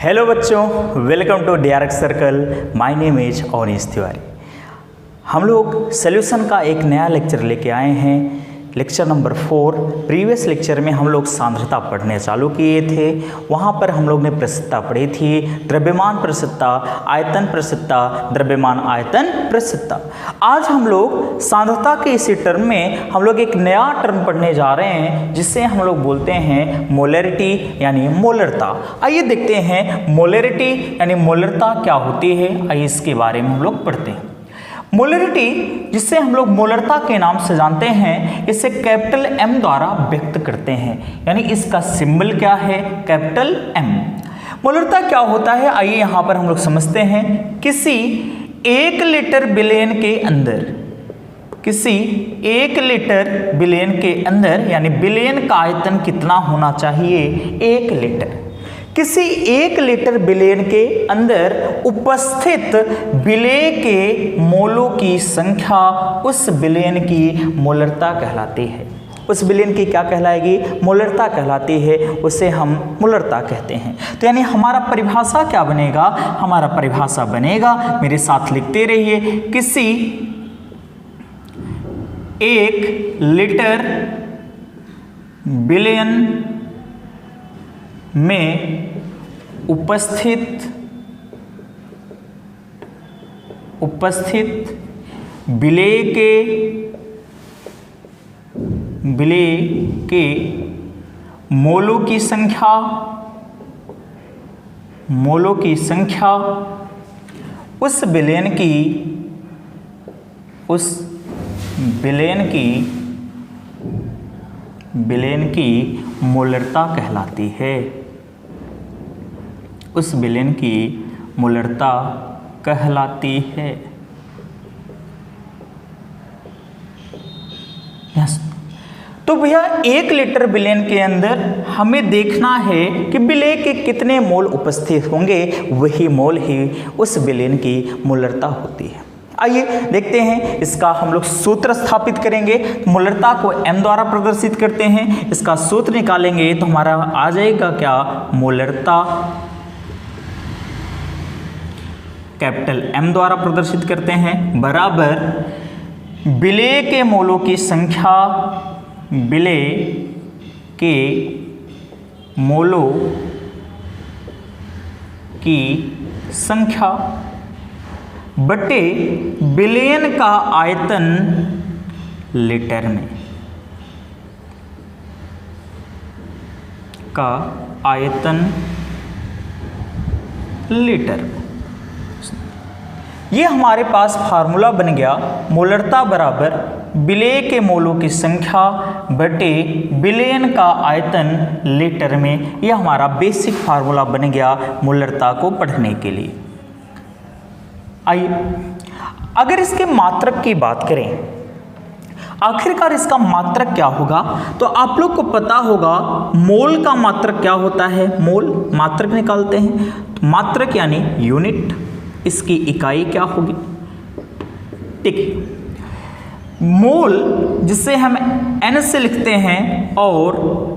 Hello बच्चों, welcome to DRX circle. My name is Avnish Tiwari. हम लोग सॉल्यूशन का एक नया लेक्चर लेके आए हैं, लेक्चर नंबर 4। प्रीवियस लेक्चर में हम लोग सांद्रता पढ़ने चालू किए थे। वहाँ पर हम लोग ने प्रसिद्धता पढ़ी थी, द्रव्यमान प्रसिद्धता, आयतन प्रसिद्धता, द्रव्यमान आयतन प्रसिद्धता। आज हम लोग सांद्रता के इसी टर्म में हम लोग एक नया टर्म पढ़ने जा रहे हैं, जिससे हम लोग बोलते हैं मोलरिटी यानी मोलरता। आइए देखते हैं मोलरिटी यानी मोलरता क्या होती है। आइए इसके बारे में हम लोग पढ़ते हैं। मोलरिटी, जिसे हम लोग मोलरता के नाम से जानते हैं, इसे कैपिटल M द्वारा व्यक्त करते हैं, यानी इसका सिंबल क्या है, कैपिटल M। मोलरता क्या होता है, आइए यहाँ पर हम लोग समझते हैं। किसी 1 लीटर विलेन के अंदर, किसी 1 लीटर विलेन के अंदर, यानी विलेन का आयतन कितना होना चाहिए, 1 लीटर। किसी 1 लीटर विलेन के अंदर उपस्थित विलेय के मोलों की संख्या उस विलेन की मोलरता कहलाती है। उस विलेन की क्या कहलाएगी, मोलरता कहलाती है, उसे हम मोलरता कहते हैं। तो यानी हमारा परिभाषा क्या बनेगा, हमारा परिभाषा बनेगा, मेरे साथ लिखते रहिए, किसी 1 लीटर विलेन में उपस्थित विलेय के मोलों की संख्या उस विलेन की मोलरता कहलाती है। उस विलेन की मोलरता कहलाती है। तो भैया 1 लीटर विलेन के अंदर हमें देखना है कि विलेय के कितने मोल उपस्थित होंगे, वही मोल ही उस विलेन की मोलरता होती है। आइए देखते हैं, इसका हम लोग सूत्र स्थापित करेंगे। मोलरता को M द्वारा प्रदर्शित करते हैं, इसका सूत्र निकालेंगे तो हमारा आ जाएगा क्या, मोलरता कैपिटल M द्वारा प्रदर्शित करते हैं, बराबर विलेय के मोलों की संख्या, विलेय के मोलों की संख्या बटे विलेन का आयतन लीटर में, का आयतन लीटर। ये हमारे पास फार्मूला बन गया, मोलरता बराबर विलेय के मोलों की संख्या बटे विलेन का आयतन लीटर में। यह हमारा बेसिक फार्मूला बन गया मोलरता को पढ़ने के लिए। आइए अगर इसके मात्रक की बात करें, आखिरकार इसका मात्रक क्या होगा, तो आप लोग को पता होगा मोल का मात्रक क्या होता है। मोल मात्रक निकालते हैं, तो मात्रक यानी यूनिट, इसकी इकाई क्या होगी, ठीक। मोल जिसे हम N से लिखते हैं, और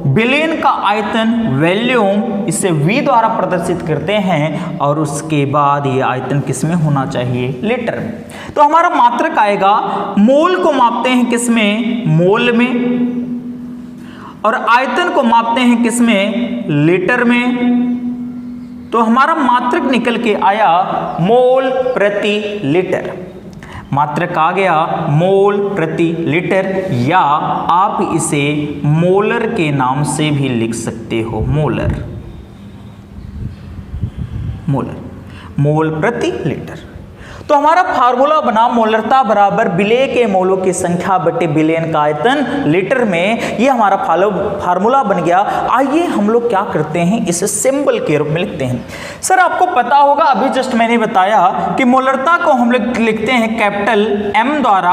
विलेन का आयतन वॉल्यूम इसे V द्वारा प्रदर्शित करते हैं, और उसके बाद ये आयतन किस में होना चाहिए, लीटर में। तो हमारा मात्रक आएगा, मोल को मापते हैं किस में, मोल में, और आयतन को मापते हैं किस में, लीटर में। तो हमारा मात्रक निकल के आया मोल प्रति लीटर। मात्रक आ गया मोल प्रति लीटर, या आप इसे मोलर के नाम से भी लिख सकते हो, मोलर, मोल प्रति लीटर। तो हमारा फार्मूला बना मोलरता बराबर विलेय के मोलों की संख्या बटे विलेन का आयतन लीटर में। ये हमारा फार्मूला बन गया। आइए हम लोग क्या करते हैं, इसे सिंबल के रूप में लिखते हैं। सर आपको पता होगा, अभी जस्ट मैंने बताया कि मोलरता को हम लोग लिखते हैं कैपिटल M द्वारा,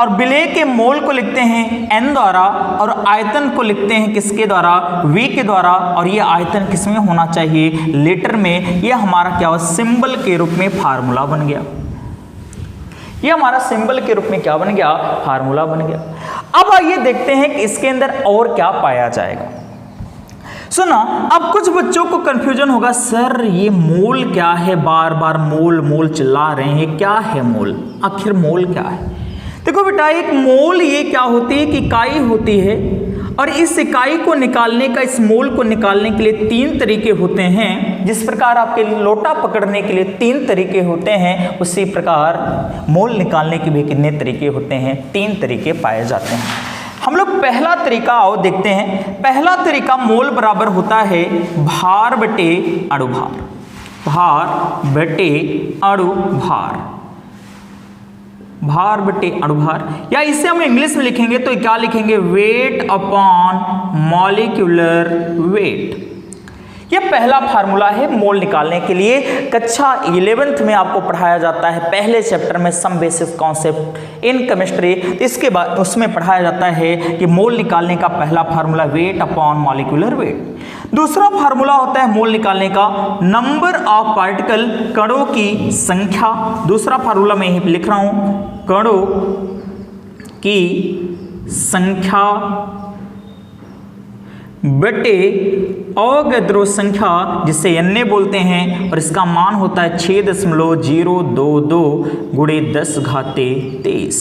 और विलेय के मोल को लिखते हैं N द्वारा, और आयतन को लिखते हैं किसके द्वारा, V के द्वारा, और ये आयतन किस में होना चाहिए, लीटर में। ये हमारा क्या हुआ, सिंबल के रूप में फार्मूला बन गया। ये हमारा सिंबल के रूप में क्या बन गया, फार्मूला बन गया। अब आइए देखते हैं कि इसके अंदर और क्या पाया जाएगा। सुना, अब कुछ बच्चों को कंफ्यूजन होगा, सर ये मोल क्या है, बार बार मोल मोल चिल्ला रहे हैं, क्या है मोल, आखिर मोल क्या है? देखो बेटा, एक मोल ये क्या होती है कि इकाई होती है, और इस इकाई को निकालने का, इस मोल को निकालने के लिए 3 तरीके होते हैं। जिस प्रकार आपके लोटा पकड़ने के लिए 3 तरीके होते हैं, उसी प्रकार मोल निकालने के भी कितने तरीके होते हैं? 3 तरीके पाए जाते हैं। हम लोग पहला तरीका आओ देखते हैं। पहला तरीका मोल बराबर होता है भार बटे अणुभार, भार बटे अणुभार, भार बटे अणुभार, या इसे हम इंग्लिश में लिखेंगे तो क्या लिखेंगे? Weight upon molecular weight. यह पहला फार्मूला है मोल निकालने के लिए। कक्षा 11th में आपको पढ़ाया जाता है, पहले चैप्टर में सम बेसिस कॉन्सेप्ट इन केमिस्ट्री। इसके बाद उसमें पढ़ाया जाता है कि मोल निकालने का पहला formula weight upon molecular weight. दूसरा फार्मूला होता है मोल निकालने का नंबर ऑफ पार्टिकल, कणों की संख्या। दूसरा फार्मूला मैं यहीं पे लिख रहा हूं, कणों की संख्या बटे अवोगाद्रो संख्या, जिसे Na बोलते हैं, और इसका मान होता है 6.022 गुणे 10⁻23।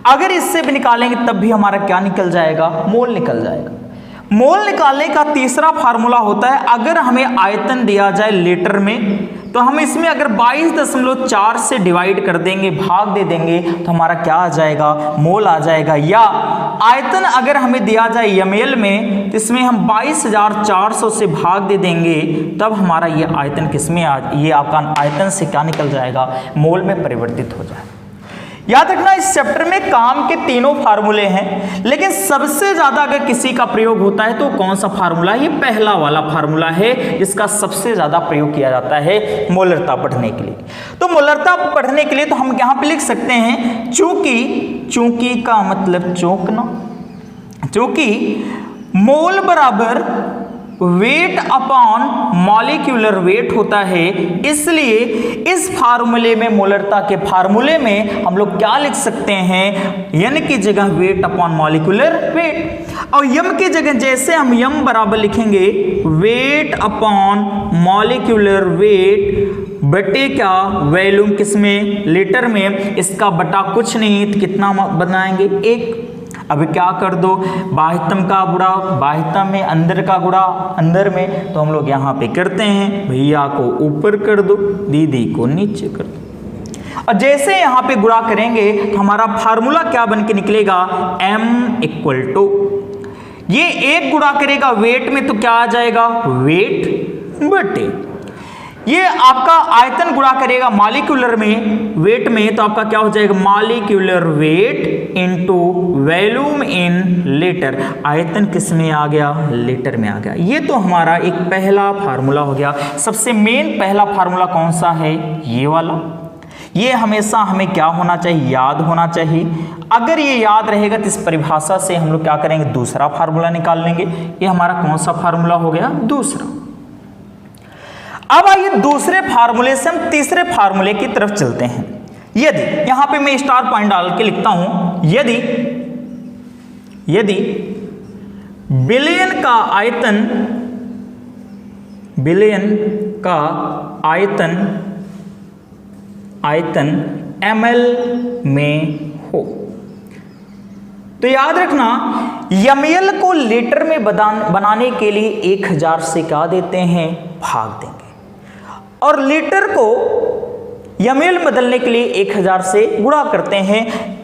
अगर इससे भी निकालेंगे तब भी हमारा क्या निकल जाएगा? मोल निकल जाएगा। मोल निकालने का तीसरा फार्मूला होता है, अगर हमें आयतन दिया जाए लीटर में, तो हम इसमें अगर 22.4 से डिवाइड कर देंगे, भाग दे देंगे, तो हमारा क्या आ जाएगा? मोल आ जाएगा। या आयतन अगर हमें दिया जाए ml में, तो इसमें हम 22,400 से भाग दे देंगे, तब हमारा ये आयतन किसमें ये आपका आयतन से क्या निकल जाएगा? मोल में परिवर्तित हो जाएगा। याद रखना, इस चैप्टर में काम के तीनों फार्मूले हैं, लेकिन सबसे ज्यादा अगर किसी का प्रयोग होता है तो कौन सा फार्मूला है? ये पहला वाला फार्मूला है, जिसका सबसे ज्यादा प्रयोग किया जाता है मोलरता पढ़ने के लिए। तो मोलरता पढ़ने के लिए तो हम यहां पे लिख सकते हैं चूंकि, चूंकि का मतलब चौंकना, चूंकि मोल बराबर वेट अपॉन मॉलिक्यूलर वेट होता है, इसलिए इस फार्मूले में, मोलरता के फार्मूले में हम लोग क्या लिख सकते हैं? n की जगह वेट अपॉन मॉलिक्यूलर वेट, और m की जगह जैसे हम m बराबर लिखेंगे वेट अपॉन मॉलिक्यूलर वेट बटे क्या? वॉल्यूम, किसमें? लीटर में। इसका बटा कुछ नहीं, तो कितना बनाएंगे? 1। अब क्या कर दो, बाह्यतम का गुणा बाह्यतम में, अंदर का गुणा अंदर में, तो हम लोग यहाँ पे करते हैं, भैया को ऊपर कर दो, दीदी को नीचे कर दो। और जैसे यहाँ पे गुणा करेंगे तो हमारा फार्मूला क्या बन के निकलेगा? m इक्वल टू, ये 1 गुणा करेगा वेट में तो क्या आ जाएगा? वेट बटे, ये आपका आयतन गुणा करेगा मॉलिक्यूलर में वेट में, तो आपका क्या हो जाएगा? Molecular weight into volume in litre. आयतन किस में आ गया? लीटर में आ गया। ये तो हमारा एक पहला फार्मूला हो गया। सबसे मेन पहला फार्मूला कौन सा है? ये वाला। ये हमेशा हमें क्या होना चाहिए? याद होना चाहिए। अगर ये याद रहेगा तो इस परिभाषा से हम लोग क्या करेंगे? दूसरा फार्मूला निकाल लेंगे। ये हमारा कौन सा फार्मूला हो गया? दूसरा। अब आइए दूसरे फार्मूले से हम तीसरे फार्मूले की तरफ चलते हैं। यदि, यहां पे मैं स्टार पॉइंट डाल के लिखता हूं, यदि बिलियन का आयतन, बिलियन का आयतन ml में हो, तो याद रखना ml को लीटर में बनाने के लिए 1000 से क्या देते हैं? भाग देंगे, और लीटर को ml बदलने के लिए 1000 से गुणा करते हैं।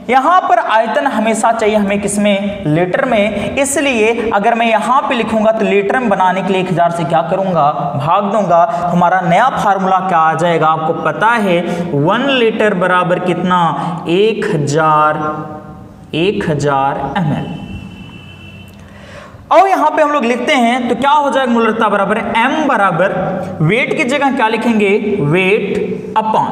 यहां पर आयतन हमेशा चाहिए हमें किसमें? लीटर में। इसलिए अगर मैं यहां पे लिखूंगा तो लीटर में बनाने के लिए 1000 से क्या करूंगा? भाग दूंगा। हमारा नया फार्मूला क्या आ जाएगा? आपको पता है 1 लीटर बराबर कितना? 1000 ml। और यहां पे हम लोग लिखते हैं तो क्या हो जाएगा? मोलरता बराबर m बराबर वेट की जगह क्या लिखेंगे? Weight upon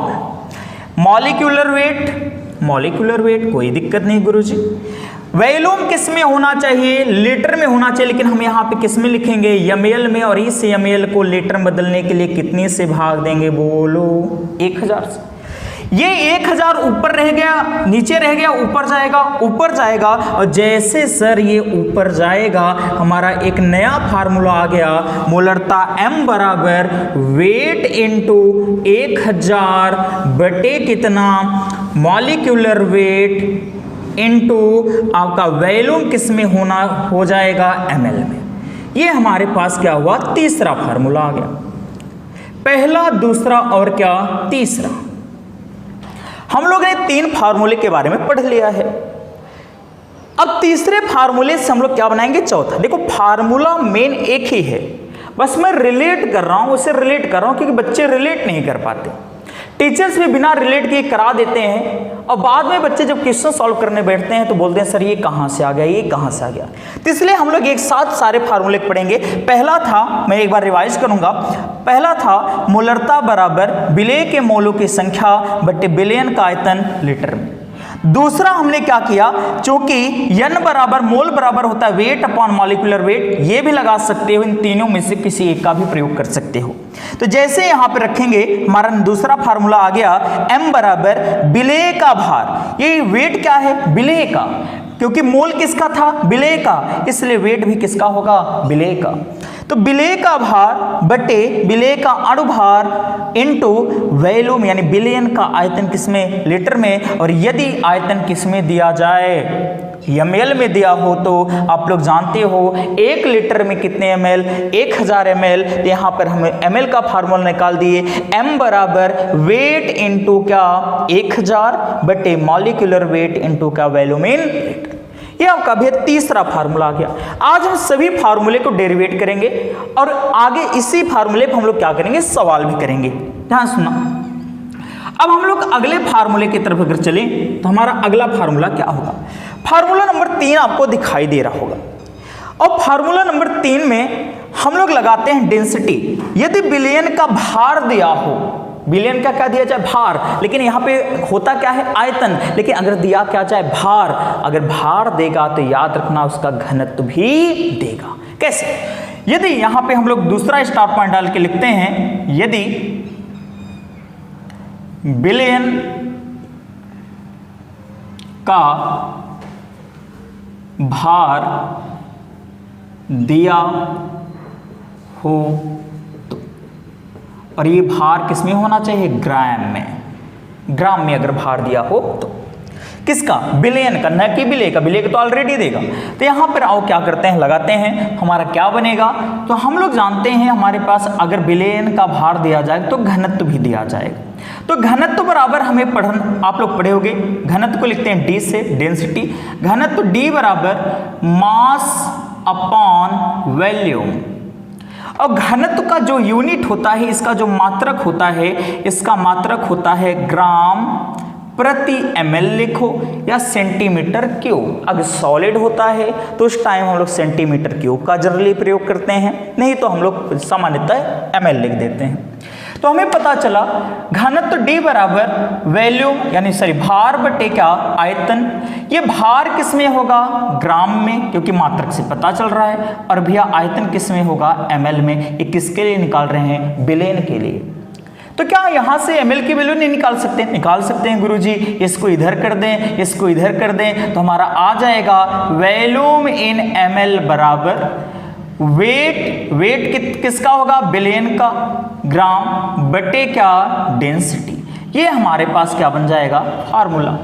molecular weight, molecular weight कोई दिक्कत नहीं गुरुजी। वॉल्यूम किस में होना चाहिए? लीटर में होना चाहिए, लेकिन हम यहाँ पे किस में लिखेंगे? ml में, और इस ml को लीटर में बदलने के लिए कितने से भाग देंगे? बोलो 1000 से। ये 1000 ऊपर रह गया, नीचे रह गया, ऊपर जाएगा, ऊपर जाएगा, और जैसे सर ये ऊपर जाएगा हमारा एक नया फार्मूला आ गया, मोलरता m बराबर वेट इंटू 1000 बटे कितना मॉलिक्यूलर वेट इंटू आपका वॉल्यूम किस में होना हो जाएगा ml में। ये हमारे पास क्या हुआ, तीसरा फार्मूला आ गया। पहला, दूसरा और क्या, तीसरा। हम लोग ने 3 फार्मूले के बारे में पढ़ लिया है। अब तीसरे फार्मूले से हम लोग क्या बनाएंगे, चौथा। देखो फार्मूला मेन एक ही है, बस मैं रिलेट कर रहा हूं, उसे रिलेट कर रहा हूं क्योंकि बच्चे रिलेट नहीं कर पाते। टीचर्स भी बिना रिलेट किए करा देते हैं और बाद में बच्चे जब क्वेश्चन सॉल्व करने बैठते हैं तो बोलते हैं सर ये कहाँ से आ गया, ये कहाँ से आ गया। तो इसलिए हम लोग एक साथ सारे फार्मूले पढ़ेंगे। पहला था, मैं एक बार रिवाइज करूंगा, पहला था मोलरता बराबर विलेय के मोलों की संख्या बटे बिलियन का आयतन लीटर में। दूसरा हमने क्या किया, चूंकि n बराबर मोल बराबर होता है वेट अपॉन मॉलिक्यूलर वेट, ये भी लगा सकते हो, इन तीनों में से किसी एक का भी प्रयोग कर सकते हो। तो जैसे यहां पे रखेंगे हमारा दूसरा फार्मूला आ गया m बराबर विलेय का भार। ये वेट क्या है, विलेय का, क्योंकि मोल किसका था, विलेय का, इसलिए वेट भी किसका होगा, विलेय का। तो विलेय का भार बटे विलेय का अणुभार इनटू वॉल्यूम यानी बिलियन का आयतन किसमें, लीटर में। और यदि आयतन किसमें दिया जाए, ml में दिया हो, तो आप लोग जानते हो 1 लीटर में कितने ml, 1000 ml। तो यहाँ पर हमें ml का फार्मूला निकाल दिए, m बराबर वेट इंटू क्या 1000 बटे मॉलिक्यूलर वेट इंटू क्या वॉल्यूम इन लीटर। ये आपका भी तीसरा फार्मूला आ गया। आज हम सभी फार्मूले को डेरिवेट करेंगे और आगे इसी फार्मूले पर हम लोग क्या करेंगे, सवाल भी करेंगे। ध्यान सुनना। अब हम लोग अगले फार्मूले की तरफ अगर चलें तो हमारा अगला फार्मूला क्या होगा, फार्मूला नंबर 3 आपको दिखाई दे रहा होगा। और फार्मूला नंबर 3 में हम लोग लगाते हैं डेंसिटी। यदि बिलियन का भार दिया हो, बिलियन का क्या दिया जाए, भार, लेकिन यहाँ पे होता क्या है, आयतन, लेकिन अगर दिया क्या जाए, भार, अगर भार देगा तो याद रखना उसका घनत्व भी देगा। कैसे, यदि यहाँ पे हम लोग दूसरा स्टार पॉइंट डाल के लिखते हैं, यदि बिलियन का भार दिया हो तो, और ये भार किसमें होना चाहिए, ग्राम में। ग्राम में अगर भार दिया हो तो किसका, बिलियन का, न कि विलेय का, विलेय का तो ऑलरेडी देगा। तो यहां पर आओ क्या करते हैं, लगाते हैं, हमारा क्या बनेगा। तो हम लोग जानते हैं हमारे पास अगर बिलियन का भार दिया जाए तो घनत्व भी दिया जाएगा। तो घनत्व बराबर हमें पढ़ना, आप लोग पढ़े होंगे, घनत्व को लिखते हैं डी से, डेंसिटी। घनत्व डी बराबर मास अपॉन वॉल्यूम। और घनत्व का जो यूनिट होता है, इसका जो मात्रक होता है, इसका मात्रक होता है ग्राम प्रति ml लिखो या सेंटीमीटर क्यूब। अगर सॉलिड होता है तो उस टाइम हम लोग सेंटीमीटर क्यूब का जनरली प्रयोग करते हैं, नहीं तो हम लोग सामान्यतः ml लिख देते हैं। तो हमें पता चला घनत्व D बराबर वॉल्यूम यानी सॉरी भार बटे क्या आयतन। ये भार किस में होगा, ग्राम में, क्योंकि मात्रक से पता चल रहा है, और भैया आयतन किस में होगा, ml में। ये किसके लिए निकाल रहे हैं, बिलियन के लिए। तो क्या यहां से ml की वैल्यू नहीं निकाल सकते, निकाल सकते हैं गुरुजी। इसको इधर कर दें, इसको इधर कर दें, तो हमारा आ जाएगा वॉल्यूम इन ml बराबर वेट, वेट किसका होगा, बिलियन का, ग्राम बटे क्या डेंसिटी। ये हमारे पास क्या बन जाएगा, फार्मूला।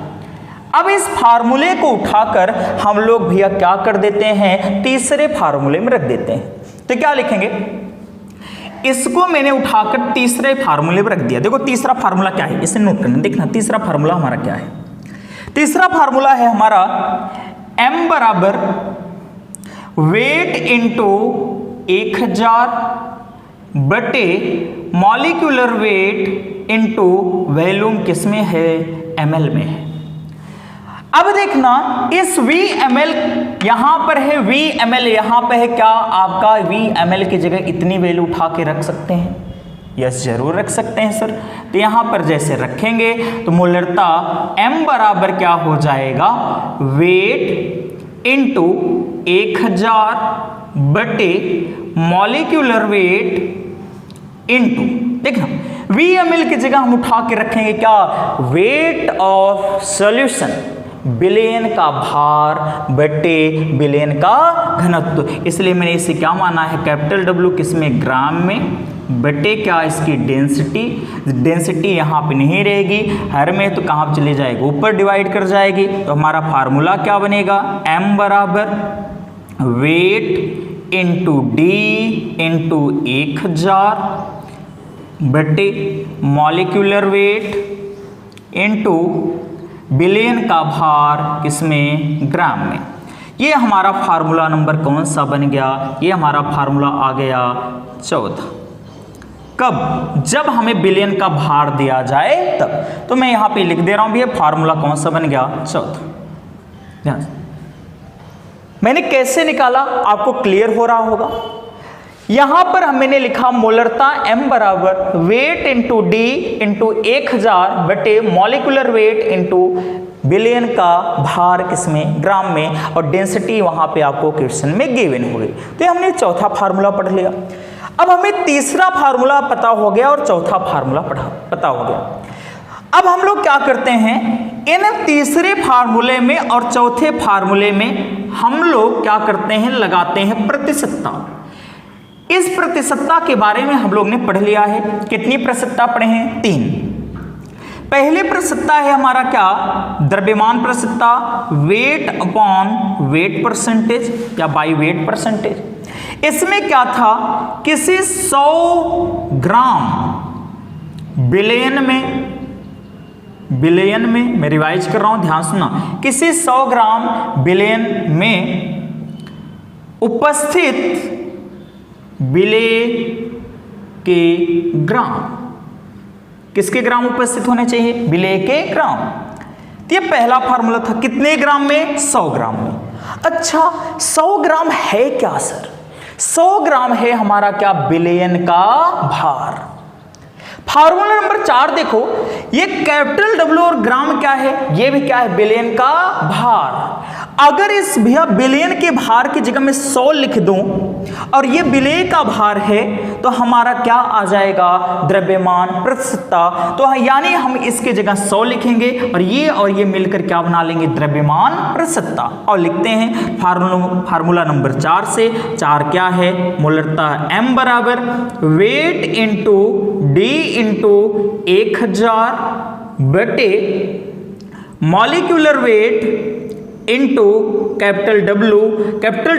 अब इस फार्मूले को उठाकर हम लोग भैया क्या कर देते हैं, तीसरे फार्मूले में रख देते हैं। तो क्या लिखेंगे, इसको मैंने उठाकर तीसरे फार्मूले में रख दिया। देखो तीसरा फार्मूला क्या है, इसे नोट करना, देखना तीसरा फार्मूला हमारा क्या है। तीसरा फार्मूला है हमारा m बराबर वेट इंटू 1000 बटे मॉलिक्यूलर वेट इंटू वॉल्यूम किसमें है, ml में है। अब देखना इस Vml यहां पर है, Vml यहां पे है, क्या आपका Vml की जगह इतनी वैल्यू उठा के रख सकते हैं, यस जरूर रख सकते हैं सर। तो यहां पर जैसे रखेंगे तो मोलरता m बराबर क्या हो जाएगा, वेट इंटू 1000 बटे मॉलिक्यूलर वेट इनटू, देखना VmL की जगह हम उठा के रखेंगे क्या, वेट ऑफ सॉल्यूशन, विलयन का भार बटे विलयन का घनत्व। इसलिए मैंने इसे क्या माना है, कैपिटल W किसमें, ग्राम में, बटे क्या इसकी डेंसिटी, डेंसिटी यहाँ पे नहीं रहेगी, हर में तो कहाँ चले जाएगी, ऊपर डिवाइड कर जाएगी। तो हमारा फार्मूला क्या बनेगा, m बराबर वेट इंटू डी इंटू 1000 बटे मॉलिक्यूलर वेट इंटू विलयन का भार किसमें, ग्राम में। ये हमारा फार्मूला नंबर कौन सा बन गया, ये हमारा फार्मूला आ गया 14। कब, जब हमें विलयन का भार दिया जाए तब। तो मैं यहां पे लिख दे रहा हूं भैया, फार्मूला कौन सा बन गया, 14। मैंने कैसे निकाला आपको क्लियर हो रहा होगा। यहां पर मैंने लिखा मोलरता m बराबर वेट इंटू डी इंटू 1000 बटे मॉलिक्यूलर वेट इंटू विलयन का भार किसमें, ग्राम में, और डेंसिटी वहां पे आपको क्वेश्चन में गिवन हो गई। तो हमने चौथा फार्मूला पढ़ लिया। अब हमें तीसरा फार्मूला पता हो गया और चौथा फार्मूला पता हो गया। अब हम लोग क्या करते हैं, इन तीसरे फार्मूले में और चौथे फार्मूले में हम लोग क्या करते हैं, लगाते हैं प्रतिशतता। इस प्रतिशतता के बारे में हम लोग ने पढ़ लिया है। कितनी प्रतिशतता पढ़े हैं, 3। पहले प्रतिशतता है हमारा क्या, द्रव्यमान प्रतिशतता, वेट अपॉन वेट परसेंटेज या बाई वेट परसेंटेज। इसमें क्या था, किसी 100 ग्राम विलयन में मैं रिवाइज कर रहा हूं, ध्यान सुनना, किसी 100 ग्राम विलयन में उपस्थित विलेय के ग्राम, किसके ग्राम उपस्थित होने चाहिए, विलेय के ग्राम। तो ये पहला फार्मूला था, कितने ग्राम में, 100 ग्राम में। अच्छा 100 ग्राम है क्या सर, 100 ग्राम है हमारा क्या, विलयन का भार। फार्मूला नंबर 4 देखो, ये कैपिटल W और ग्राम क्या है, ये भी क्या है, विलयन का भार। अगर इस भैया विलयन के भार की जगह मैं 100 लिख दूं और ये विलेय का भार है, तो हमारा क्या आ जाएगा, द्रव्यमान प्रतिशतता। तो यानी हम इसके जगह 100 लिखेंगे और ये मिलकर क्या बना लेंगे, द्रव्यमान प्रतिशतता। और लिखते हैं फार्मूला नंबर 4 से। 4 क्या है, मोलरता m बराबर वेट इंटू डी इंटू 1000 बटे molecular weight into capital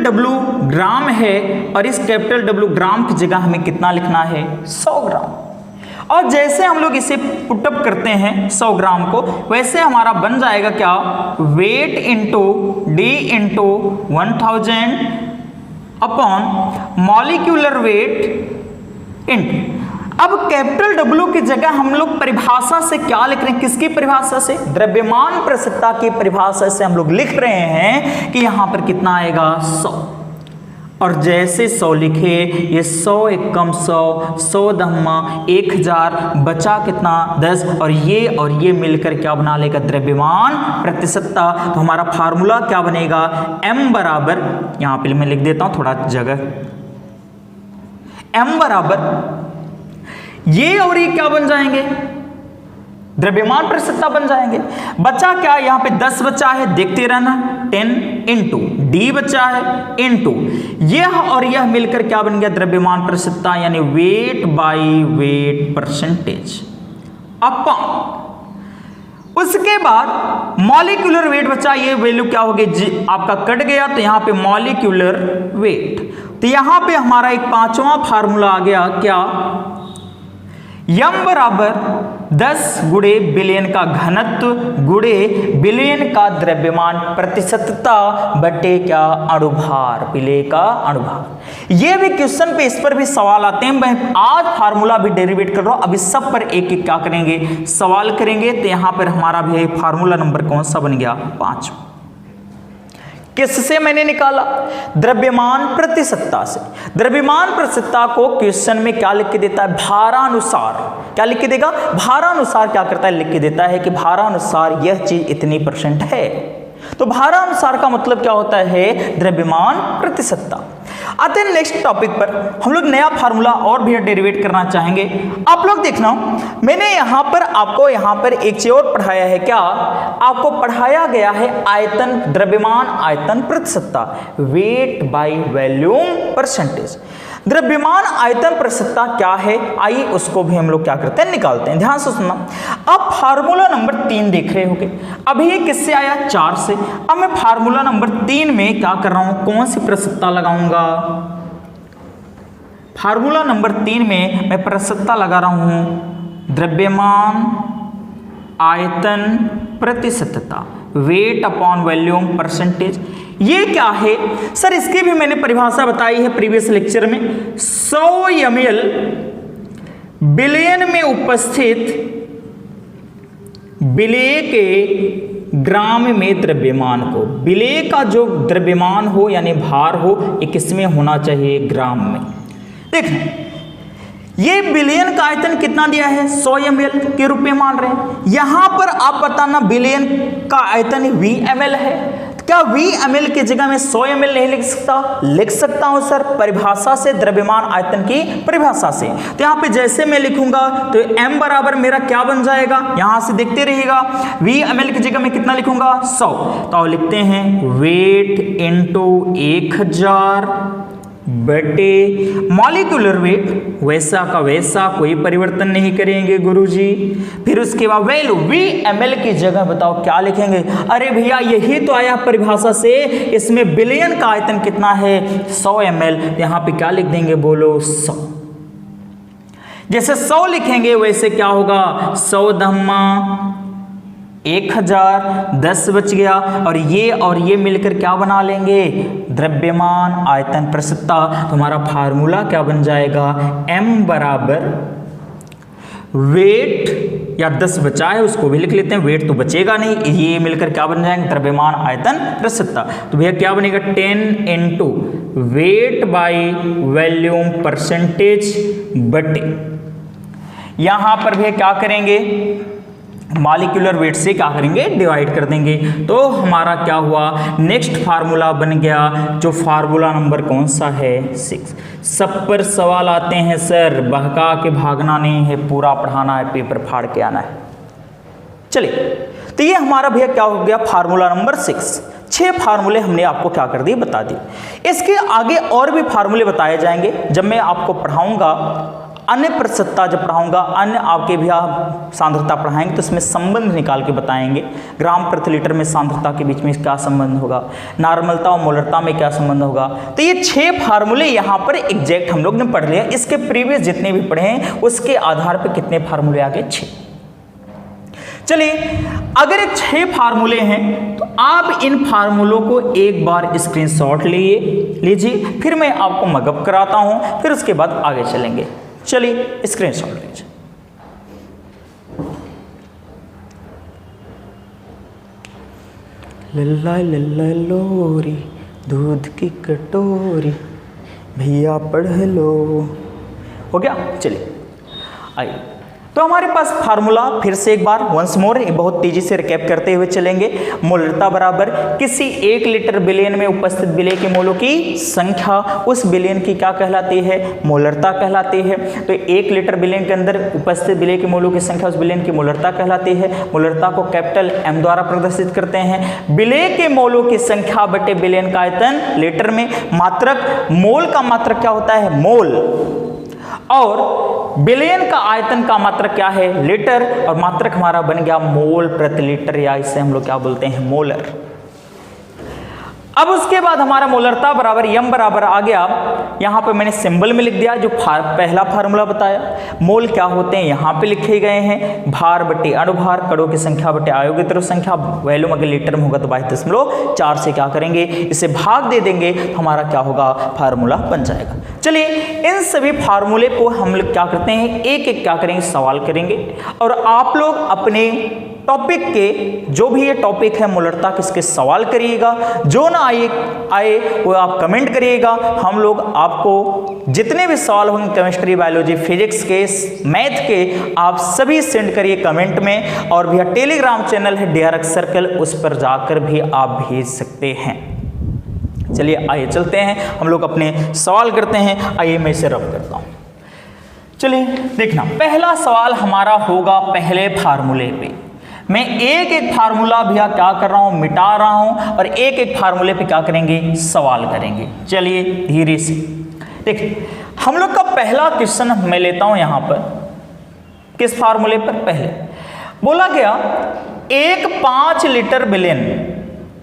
W ग्राम है, और इस कैपिटल W ग्राम की जगह हमें कितना लिखना है, 100 ग्राम। और जैसे हम लोग इसे पुटअप करते हैं 100 ग्राम को, वैसे हमारा बन जाएगा क्या, weight into D into 1000 upon molecular weight into. अब कैपिटल W की जगह हम लोग परिभाषा से क्या लिख रहे हैं, किसकी परिभाषा से, द्रव्यमान प्रतिशतता की परिभाषा से हम लोग लिख रहे हैं कि यहां पर कितना आएगा, 100। और जैसे 100 लिखे, ये 100 एकम 100 दहमा 1000, बचा कितना, 10, और ये मिलकर क्या बना लेगा, द्रव्यमान प्रतिशतता। तो हमारा फार्मूला क्या बनेगा, m बराबर, यहां पे मैं लिख देता हूं थोड़ा जगह, m बराबर ये और ये क्या बन जाएंगे, द्रव्यमान प्रतिशतता बन जाएंगे। बचा क्या, यहां पे 10 बचा है, देखते रहना, 10 इंटू डी बचा है इंटू यह और यह मिलकर क्या बन गया, द्रव्यमान प्रतिशतता, यानी weight by wait percentage upon. उसके बाद मॉलिक्यूलर वेट बचा, ये वैल्यू क्या होगी, आपका कट गया, तो यहां पे मॉलिक्यूलर वेट। तो यहां पे हमारा एक 5वां फार्मूला आ गया, क्या, m बराबर 10 गुणे विलयन का घनत्व गुणे विलयन का द्रव्यमान प्रतिशतता बटे क्या, अणुभार, विलेय का अणुभार। ये भी क्वेश्चन पे, इस पर भी सवाल आते हैं। मैं आज फार्मूला भी डेरिवेट कर रहा हूं, अभी सब पर एक एक क्या करेंगे, सवाल करेंगे। तो यहां पर हमारा भी फार्मूला नंबर कौन सा बन गया, 5। किससे मैंने निकाला, द्रव्यमान प्रतिशतता से। द्रव्यमान प्रतिशतता को क्वेश्चन में क्या लिख के देता है, भारानुसार। क्या लिख के देगा, भारानुसार क्या करता है, लिख के देता है कि भारानुसार यह चीज इतनी % है। तो भारानुसार का मतलब क्या होता है, द्रव्यमान प्रतिशतता। आते हैं नेक्स्ट टॉपिक पर। हम लोग नया फार्मूला और भी डेरिवेट करना चाहेंगे। आप लोग देखना, मैंने यहाँ पर एक चीज और पढ़ाया है। क्या आपको पढ़ाया गया है? आयतन, द्रव्यमान आयतन प्रतिशतता, वेट बाय वॉल्यूम परसेंटेज। द्रव्यमान आयतन प्रतिशतता क्या है, आइए उसको भी हम लोग क्या करते हैं, निकालते हैं। ध्यान से सुनना। अब फार्मूला नंबर 3 देख रहे होगे, अभी ये किससे आया? 4 से। अब मैं फार्मूला नंबर 3 में क्या कर रहा हूं, कौन सी प्रतिशतता लगाऊंगा? फार्मूला नंबर 3 में मैं प्रतिशतता लगा रहा हूं द्रव्यमान आयतन प्रतिशतता, वेट अपॉन वॉल्यूम परसेंटेज। ये क्या है सर? इसकी भी मैंने परिभाषा बताई है प्रीवियस लेक्चर में। 100 ml बिलियन में उपस्थित विलेय के ग्राम में द्रव्यमान को, विलेय का जो द्रव्यमान हो यानी भार हो, ये किसमें होना चाहिए? ग्राम में। देखिए ये बिलियन का आयतन कितना दिया है? 100 ml के रूप में मान रहे हैं। यहां पर आप बताना बिलियन का आयतन VmL है। क्या VmL की जगह में 100 ml नहीं लिख सकता? लिख सकता हूं सर, परिभाषा से, द्रव्यमान आयतन की परिभाषा से। तो यहां पे जैसे मैं लिखूंगा तो m बराबर मेरा क्या बन जाएगा, यहां से देखते रहिएगा। VmL की जगह में कितना लिखूंगा? 100। तो लिखते हैं वेट इंटू 1000 बटे मॉलिक्यूलर वेट, वैसा का वैसा, कोई परिवर्तन नहीं करेंगे गुरुजी। फिर उसके बाद वैल्यू VmL की जगह बताओ क्या लिखेंगे? अरे भैया यही तो आया परिभाषा से, इसमें बिलियन का आयतन कितना है? 100 ml। यहां पे क्या लिख देंगे, बोलो 100। जैसे 100 लिखेंगे वैसे क्या होगा? 100 धम्मा 1000, 10 बच गया, और ये मिलकर क्या बना लेंगे? द्रव्यमान आयतन प्रतिशतता। तुम्हारा फार्मूला क्या बन जाएगा? m बराबर वेट, या 10 बचा है उसको भी लिख लेते हैं, वेट तो बचेगा नहीं, ये मिलकर क्या बन जाएंगे? द्रव्यमान आयतन प्रतिशतता। तो भैया क्या बनेगा? 10 into weight by volume percentage बटे, यहां पर भैया क्या करेंगे? मॉलिक्यूलर वेट से क्या करेंगे? डिवाइड कर देंगे। तो हमारा क्या हुआ? नेक्स्ट फार्मूला बन गया, जो फार्मूला नंबर कौन सा है? 6। सब पर सवाल आते हैं सर, बहका के भागना नहीं है, पूरा पढ़ाना है, पेपर फाड़ के आना है। चलिए, तो ये हमारा भैया क्या हो गया? Formula number 6। 6 फार्मूले हमने आपको क्या कर दिए, बता दिए। इसके आगे और भी फार्मूले बताए जाएंगे जब मैं आपको पढ़ाऊंगा अन्य प्रतिशतता, जब पढ़ाऊंगा अन्य आपके भी सांद्रता पढ़ाएंगे तो इसमें संबंध निकाल के बताएंगे। ग्राम प्रति लीटर में सांद्रता के बीच में क्या संबंध होगा, नॉर्मलता और मोलरता में क्या संबंध होगा। तो ये 6 फार्मूले यहाँ पर एग्जैक्ट हम लोग ने पढ़ लिया। इसके प्रीवियस जितने भी पढ़े हैं उसके आधार पर कितने फार्मूले आ गए? 6। चलिए, अगर 6 फार्मूले हैं तो आप इन फार्मूलों को एक बार स्क्रीनशॉट लीजिए, फिर मैं आपको मगअप कराता हूं, फिर उसके बाद आगे चलेंगे। चलिए स्क्रीनशॉट लीजिए। लल्ला लल्ला लोरी दूध की कटोरी, भैया पढ़ लो। हो गया? चलिए आइए, तो हमारे पास फार्मूला फिर से एक बार वंस मोर बहुत तेजी से रिकैप करते हुए चलेंगे। मोलरता बराबर किसी 1 लीटर बिलियन में उपस्थित विलेय के मोलों की संख्या, उस बिलियन की क्या कहलाती है? मोलरता कहलाती है। तो 1 लीटर बिलियन के अंदर उपस्थित विलेय के मोलों की संख्या उस बिलियन की मोलरता कहलाती है। मोलरता को कैपिटल M द्वारा प्रदर्शित करते हैं। विलेय के मोलों की संख्या बटे बिलियन का आयतन लीटर में। मात्रक, मोल का मात्रक क्या होता है? मोल। और बिलियन का आयतन का मात्रक क्या है? लीटर। और मात्रक हमारा बन गया मोल प्रति लीटर, या इसे हम लोग क्या बोलते हैं? मोलर। अब उसके बाद हमारा मोलरता बराबर M बराबर आ गया, यहां पे मैंने सिंबल में लिख दिया जो पहला फार्मूला बताया। मोल क्या होते हैं यहां पे लिखे गए हैं, भार बटे अणुभार, कणों की संख्या बटे आयोगिक द्रव्य संख्या। वैल्यूम अगर लीटर में होगा तो 22.4 से क्या करेंगे? इसे भाग दे देंगे, तो हमारा क्या होगा? फार्मूला बन जाएगा। चलिए, इन सभी फार्मूले को हम लोग क्या करते हैं, एक एक क्या करेंगे? सवाल करेंगे। और आप लोग अपने टॉपिक के, जो भी ये टॉपिक है मोलरता, किसके सवाल करिएगा। जो ना आए वो आप कमेंट करिएगा। हम लोग आपको जितने भी सवाल होंगे केमिस्ट्री, बायोलॉजी, फिजिक्स के, मैथ के, आप सभी सेंड करिए कमेंट में। और भैया टेलीग्राम चैनल है DRX सर्कल, उस पर जाकर भी आप भेज सकते हैं। चलिए आइए चलते हैं, हम लोग अपने सवाल करते हैं। आइए मैं इसे रब करता हूँ। चलिए देखना, पहला सवाल हमारा होगा पहले फार्मूले पे। मैं एक एक फार्मूला भैया क्या कर रहा हूँ, मिटा रहा हूँ, और एक एक फार्मूले पे क्या करेंगे, सवाल करेंगे। चलिए धीरे से देखिए, हम लोग का पहला क्वेश्चन मैं लेता हूँ यहाँ पर, किस फार्मूले पर, पहले बोला गया एक 5 लीटर बिलियन,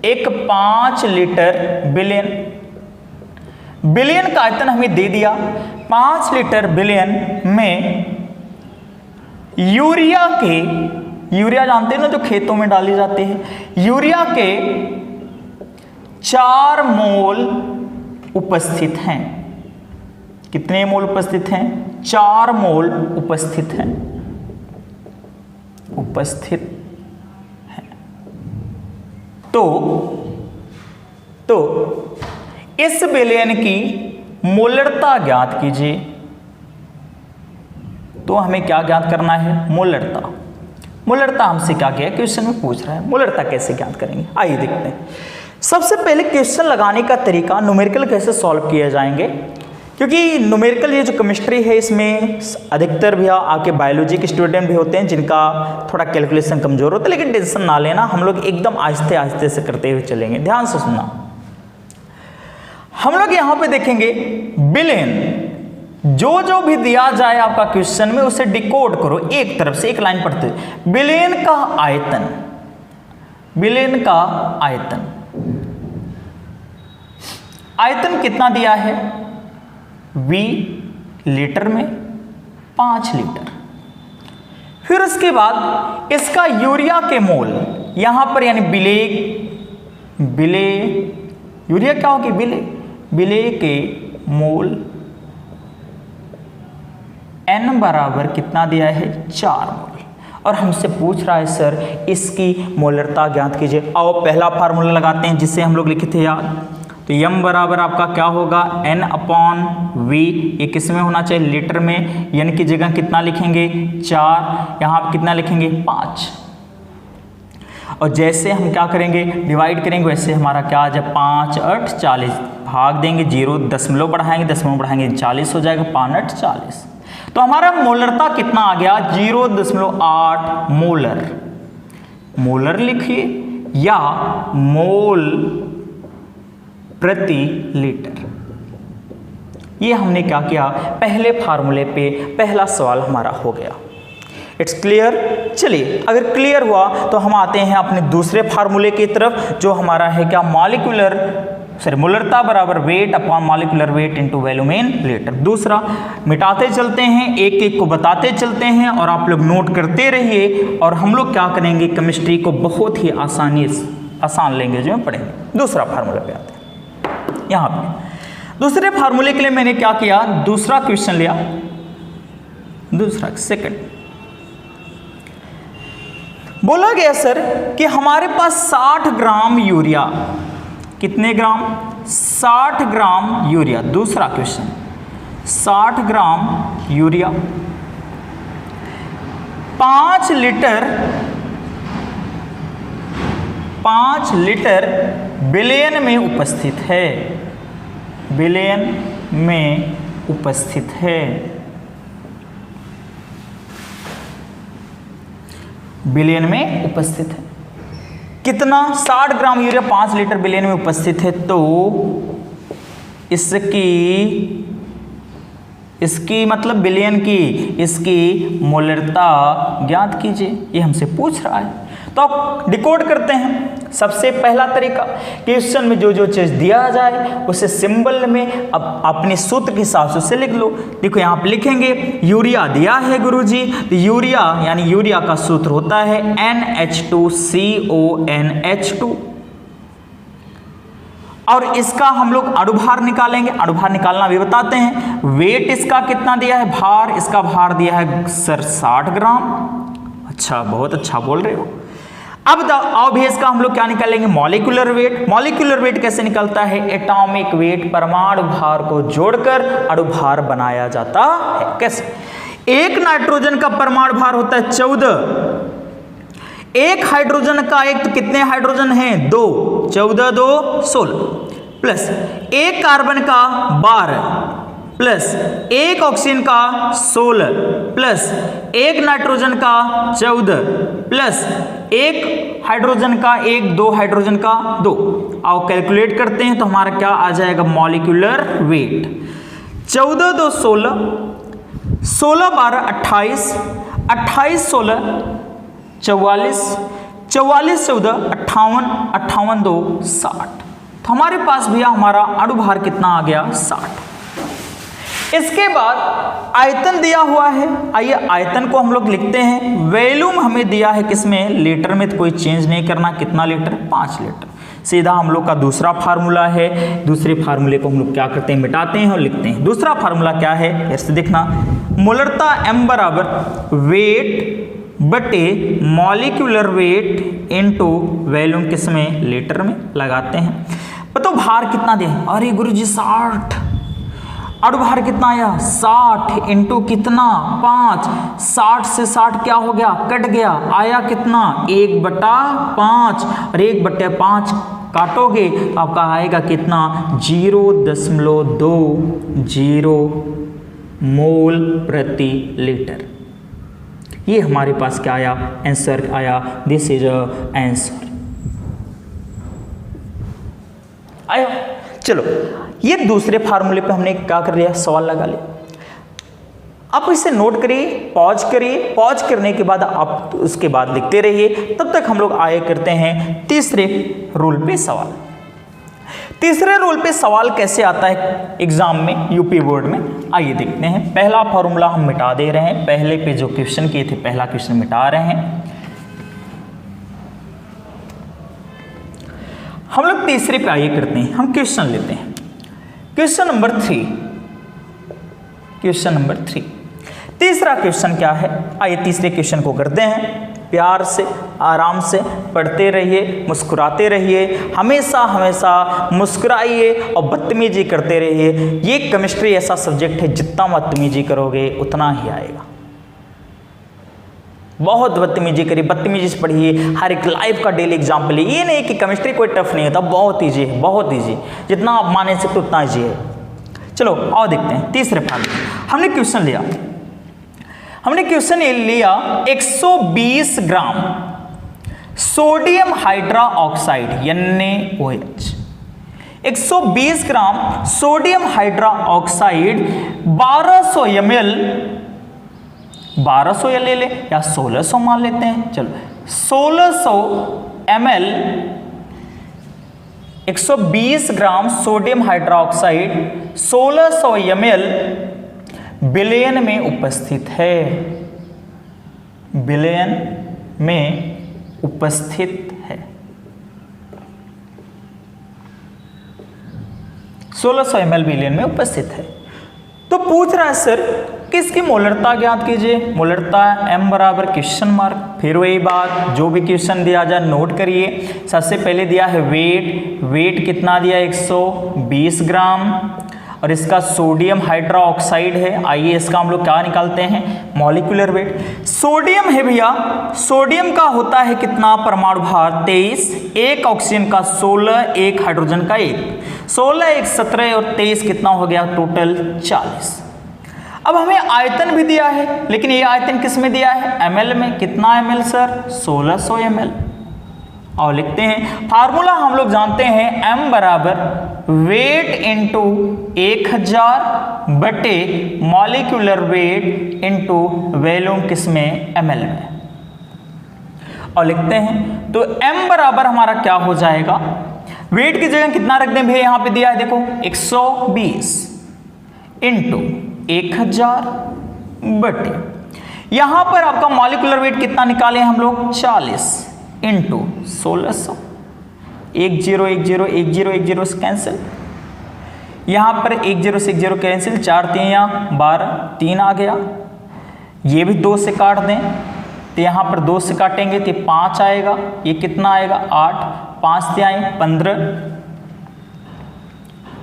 एक 5 लीटर बिलियन, बिलियन का आयतन हमें दे दिया। 5 लीटर बिलियन में यूरिया के, यूरिया जानते हैं ना जो खेतों में डाली जाती है, यूरिया के 4 मोल उपस्थित हैं। कितने मोल उपस्थित हैं, 4 मोल उपस्थित हैं, उपस्थित हैं। तो इस बिलियन की मोलरता ज्ञात कीजिए। तो हमें क्या ज्ञात करना है, मोलरता। मोलरता हमसे क्या किया, क्वेश्चन में पूछ रहा है, मोलरता कैसे ज्ञात करेंगे। आइए देखते हैं। सबसे पहले क्वेश्चन लगाने का तरीका, न्यूमेरिकल कैसे सॉल्व किए जाएंगे, क्योंकि न्यूमेरिकल ये जो केमिस्ट्री है इसमें अधिकतर भैया आपके बायोलॉजी के स्टूडेंट भी होते हैं जिनका थोड़ा कैलकुलेशन कमजोर होता है, लेकिन टेंशन ना लेना, हम लोग एकदम आहिस्ते आहिस्ते से करते हुए चलेंगे। ध्यान से सुनना, हम लोग यहाँ पे देखेंगे बिलियन, जो भी दिया जाए आपका क्वेश्चन में उसे डिकोड करो एक तरफ से, एक लाइन पढ़ते हुए। बिलियन का आयतन, बिलियन का आयतन, आयतन कितना दिया है, V लीटर में 5 लीटर। फिर उसके बाद इसका यूरिया के मोल यहां पर, यानी बिले, यूरिया क्या होगी, बिले के मोल N बराबर कितना दिया है, 4 मोल। और हमसे पूछ रहा है सर इसकी मोलरता ज्ञात कीजिए। आओ पहला फार्मूला लगाते हैं जिसे हम लोग लिखे थे याद। तो m बराबर आपका क्या होगा, N/V। ये किस में होना चाहिए, लीटर में। n की जगह कितना लिखेंगे, 4, यहाँ आप कितना लिखेंगे, 5। और जैसे हम क्या करेंगे, डिवाइड करेंगे, वैसे हमारा क्या आ जाए, 5 8 40, भाग देंगे, 0 दशमलव बढ़ाएंगे 40 हो जाएगा, 5 8 40। तो हमारा मोलरता कितना आ गया, 0.8 मोलर। मोलर लिखिए या मोल प्रति लीटर। ये हमने क्या किया, पहले फार्मूले पे पहला सवाल हमारा हो गया। It's clear. चलिए अगर क्लियर हुआ तो हम आते हैं अपने दूसरे फार्मूले की तरफ, जो हमारा है क्या, मोलरता बराबर weight upon molecular weight into volume in litre. दूसरा मिटाते चलते हैं, एक एक को बताते चलते हैं और आप लोग नोट करते रहिए, और हम लोग क्या करेंगे, केमिस्ट्री को बहुत ही आसान लैंग्वेज में पढ़ेंगे। दूसरा फार्मूला पे आते हैं। यहाँ पे दूसरे फार्मूले के लिए मैंने क्या किया, दूसरा क्वेश्चन लिया, दूसरा सेकंड। बोला गया सर कि हमारे पास 60 ग्राम यूरिया, कितने ग्राम, 60 ग्राम यूरिया। दूसरा question, 60 gram urea 5 litre billion में उपस्थित है, बिलियन में उपस्थित है, बिलियन में उपस्थित है। कितना, 60 ग्राम यूरिया 5 लीटर बिलियन में उपस्थित है। तो इसकी मतलब बिलियन की, इसकी मोलरता ज्ञात कीजिए, ये हमसे पूछ रहा है। तो आप डिकोड करते हैं। सबसे पहला तरीका, क्वेश्चन में जो चीज दिया जाए उसे सिंबल में अब अपने सूत्र के हिसाब से उसे लिख लो। देखो यहाँ पे लिखेंगे, यूरिया दिया है गुरुजी, तो यूरिया यानी यूरिया का सूत्र होता है NH2CONH2, और इसका हम लोग अणुभार निकालेंगे। अणुभार निकालना भी बताते हैं। वेट इसका कितना दिया है, भार, इसका भार दिया है सर 60 ग्राम। अच्छा, बहुत अच्छा बोल रहे हो। अब आओ भी इसका हम लोग क्या निकालेंगे, मॉलिक्यूलर वेट। मॉलिक्यूलर वेट कैसे निकलता है, एटॉमिक वेट, परमाणु भार को जोड़कर अणुभार बनाया जाता है। कैसे, एक नाइट्रोजन का परमाणु भार होता है 14, एक हाइड्रोजन का, एक तो कितने हाइड्रोजन हैं, 2, 14 2 16, प्लस एक कार्बन का 12 प्लस एक ऑक्सीजन का 16 प्लस एक नाइट्रोजन का 14 प्लस एक हाइड्रोजन का 1, 2 हाइड्रोजन का 2। आओ कैलकुलेट करते हैं तो हमारा क्या आ जाएगा मॉलिक्यूलर वेट। 14 2 16, 16 12 28, 28 16 44, 44 14 58, 58 2 60। तो हमारे पास भैया हमारा अणुभार कितना आ गया 60। इसके बाद आयतन दिया हुआ है, आइए आयतन को हम लोग लिखते हैं। वॉल्यूम हमें दिया है किसमें, लीटर में, तो कोई चेंज नहीं करना। कितना लीटर, 5 लीटर। सीधा हम लोग का दूसरा फार्मूला है, दूसरे फार्मूले को हम लोग क्या करते हैं, मिटाते हैं और लिखते हैं। दूसरा फार्मूला क्या है, ऐसे देखना, मोलरता m बराबर वेट बटे मॉलिक्यूलर वेट इनटू वॉल्यूम किसमें, लीटर में लगाते हैं। बताओ भार कितना दे, अरे गुरुजी 60। अणुभार कितना आया 60 इंटू कितना 5, 60 से 60 क्या हो गया, कट गया, आया कितना 1/5 और 1/5 काटोगे तो आपका आएगा कितना 0.20 मोल प्रति लीटर। ये हमारे पास क्या आया, आंसर आया। दिस इज आंसर आया। चलो ये दूसरे फार्मूले पे हमने क्या कर लिया, सवाल लगा लिया। आप इसे नोट करिए, पॉज करिए, पॉज करने के बाद आप उसके बाद लिखते रहिए। तब तक हम लोग आए करते हैं तीसरे रूल पे सवाल। तीसरे रूल पे सवाल कैसे आता है एग्जाम में, यूपी बोर्ड में, आइए देखते हैं। पहला फॉर्मूला हम मिटा दे रहे हैं, पहले पे जो क्वेश्चन किए थे पहला क्वेश्चन मिटा रहे हैं। हम लोग तीसरे पे आइए करते हैं, हम क्वेश्चन लेते हैं। Question number 3, question number 3। तीसरा क्वेश्चन क्या है, आइए तीसरे क्वेश्चन को करते हैं। प्यार से आराम से पढ़ते रहिए, मुस्कुराते रहिए, हमेशा हमेशा मुस्कुराइए और बदतमीजी करते रहिए। ये केमिस्ट्री ऐसा सब्जेक्ट है जितना बदतमीजी करोगे उतना ही आएगा। बहुत बदतमीजी करिए, बदतमीजी से पढ़िए, हर एक लाइफ का डेली एग्जाम्पल है। ये नहीं कि केमिस्ट्री कोई टफ नहीं होता, बहुत ईजी है, बहुत ईजी, जितना आप मान सकते उतना ईजी है। चलो आओ देखते हैं तीसरे पार्ट। हमने क्वेश्चन लिया, हमने क्वेश्चन लिया 120 gram sodium hydra oxide NaOH, 120 gram sodium hydra oxide 1200 ml, 1200 या ले ले या 1600 मान लेते हैं। चलो 1600 ml 120 gram sodium hydroxide 1600 ml विलयन में उपस्थित है, विलयन में उपस्थित है। 1600 ml विलयन में उपस्थित है। तो पूछ रहा है सर कि इसकी मोलरता ज्ञात कीजिए। मोलरता m बराबर क्वेश्चन मार्क। फिर वही बात, जो भी क्वेश्चन दिया जाए नोट करिए। सबसे पहले दिया है वेट, वेट कितना दिया 120 ग्राम और इसका सोडियम हाइड्रा ऑक्साइड है। आइए इसका हम लोग क्या निकालते हैं, मॉलिक्यूलर वेट। सोडियम है भैया, सोडियम का होता है कितना परमाणु भार 23, एक ऑक्सीजन का 16, एक हाइड्रोजन का 1, 16 1 17 और 23 कितना हो गया टोटल 40। अब हमें आयतन भी दिया है, लेकिन ये आयतन किस में दिया है, ml में। कितना ml सर, 1600 ml। और लिखते हैं फार्मूला हम लोग जानते हैं m बराबर वेट इंटू 1000 बटे मॉलिक्यूलर वेट इंटू वॉल्यूम किसमें, ml में। और लिखते हैं तो m बराबर हमारा क्या हो जाएगा, वेट की जगह कितना रख दें भैया, यहां पे दिया है देखो 120 इंटू 1000 बटे, यहां पर आपका मॉलिक्यूलर वेट कितना निकाले हम लोग 40 इंटू 1600, 10 10 10 10 से कैंसिल, यहां पर 1 0 से 1 0 कैंसिल, 4 3 या 12, 3 आ गया। ये भी 2 से काट दें तो यहां पर 2 से काटेंगे तो 5 आएगा, ये कितना आएगा 8, 5 से आए 15,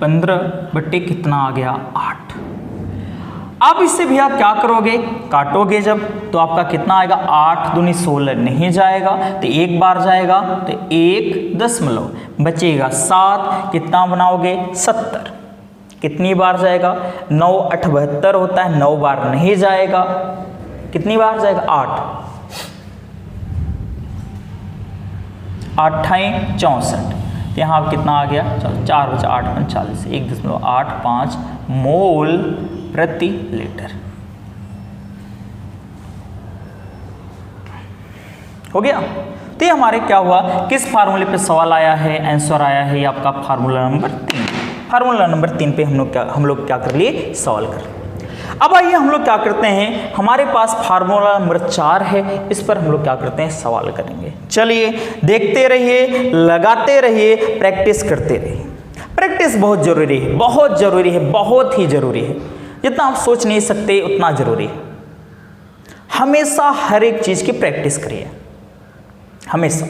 15 बट्टे कितना आ गया 8। अब इससे भैया क्या करोगे, काटोगे जब, तो आपका कितना आएगा, 8 दूनी 16 नहीं जाएगा, तो एक बार जाएगा, तो 1 दशमलव बचेगा 7, कितना बनाओगे 70, कितनी बार जाएगा, 9 8 72 होता है, 9 बार नहीं जाएगा, कितनी बार जाएगा 8 8 64, यहाँ अब कितना आ गया, चलो 4 बचा 8 45, 1.85 मोल प्रति लीटर हो गया। तो ये हमारे क्या हुआ, किस फार्मूले पे सवाल आया है, आंसर आया है आपका फार्मूला नंबर 3। फार्मूला नंबर 3 पे हम लोग क्या कर लिए, सवाल कर। अब आइए हम लोग क्या करते हैं, हमारे पास फार्मूला नंबर 4 है, इस पर हम लोग क्या करते हैं, सवाल करेंगे। चलिए देखते रहिए, लगाते रहिए, प्रैक्टिस करते रहिए। प्रैक्टिस बहुत जरूरी है, बहुत जरूरी है, बहुत ही जरूरी है, जितना आप सोच नहीं सकते उतना जरूरी है। हमेशा हर एक चीज की प्रैक्टिस करिए, हमेशा।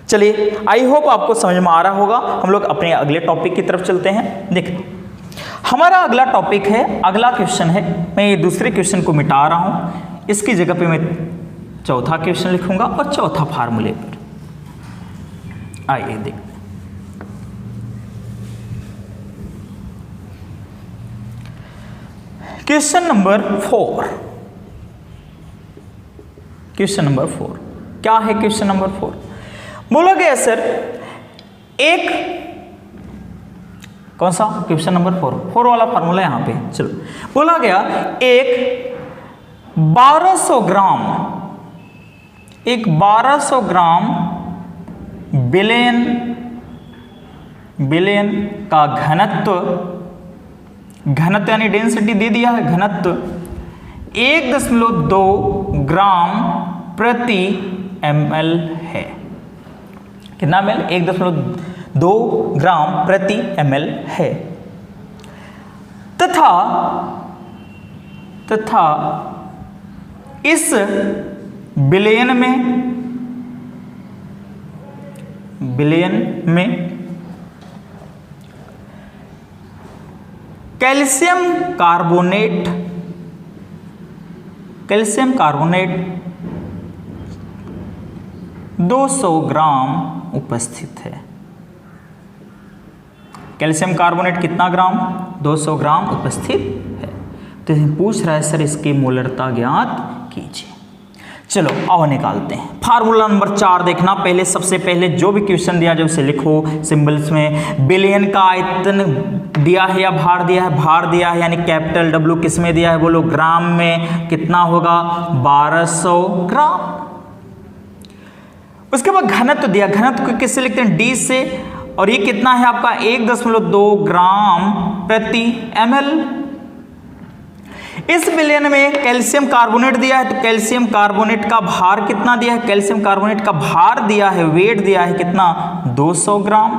चलिए आई होप आपको समझ में आ रहा होगा। हम लोग अपने अगले टॉपिक की तरफ चलते हैं। देखिए हमारा अगला टॉपिक है, अगला क्वेश्चन है, मैं ये दूसरे क्वेश्चन को मिटा रहा हूं, इसकी जगह पे मैं चौथा क्वेश्चन लिखूंगा और चौथा फार्मूले पर। आइए देखते हैं। क्वेश्चन नंबर 4, क्वेश्चन नंबर 4 क्या है, क्वेश्चन नंबर 4 बोला गया सर, एक कौन सा क्वेश्चन नंबर 4 वाला फार्मूला यहां पे, चलो बोला गया एक 1200 ग्राम बिलियन का घनत्व यानी डेंसिटी दे दिया है, घनत्व 1.2 ग्राम प्रति ml है। कितना ml, 1.2 ग्राम प्रति ml है। तथा इस बिलियन में कैल्शियम कार्बोनेट 200 ग्राम उपस्थित है। कैल्शियम कार्बोनेट कितना ग्राम, 200 ग्राम उपस्थित है। तो पूछ रहा है सर इसकी मोलरता ज्ञात कीजिए। चलो आओ निकालते हैं। फार्मूला नंबर 4 देखना, पहले सबसे पहले जो भी क्वेश्चन दिया जाए उसे लिखो सिंबल्स में। बिलियन का आयतन दिया है या भार दिया है, भार दिया है यानी कैपिटल W, किस में दिया है बोलो, ग्राम में, कितना होगा 1200 ग्राम। उसके बाद घनत्व दिया, घनत्व को किससे लिखते हैं, D से, और ये कितना है आपका 1.2 ग्राम प्रति ml। इस बिलियन में कैल्शियम कार्बोनेट दिया है, तो कैल्शियम कार्बोनेट का भार कितना दिया है, कैल्शियम कार्बोनेट का भार दिया है, वेट दिया है कितना 200 ग्राम।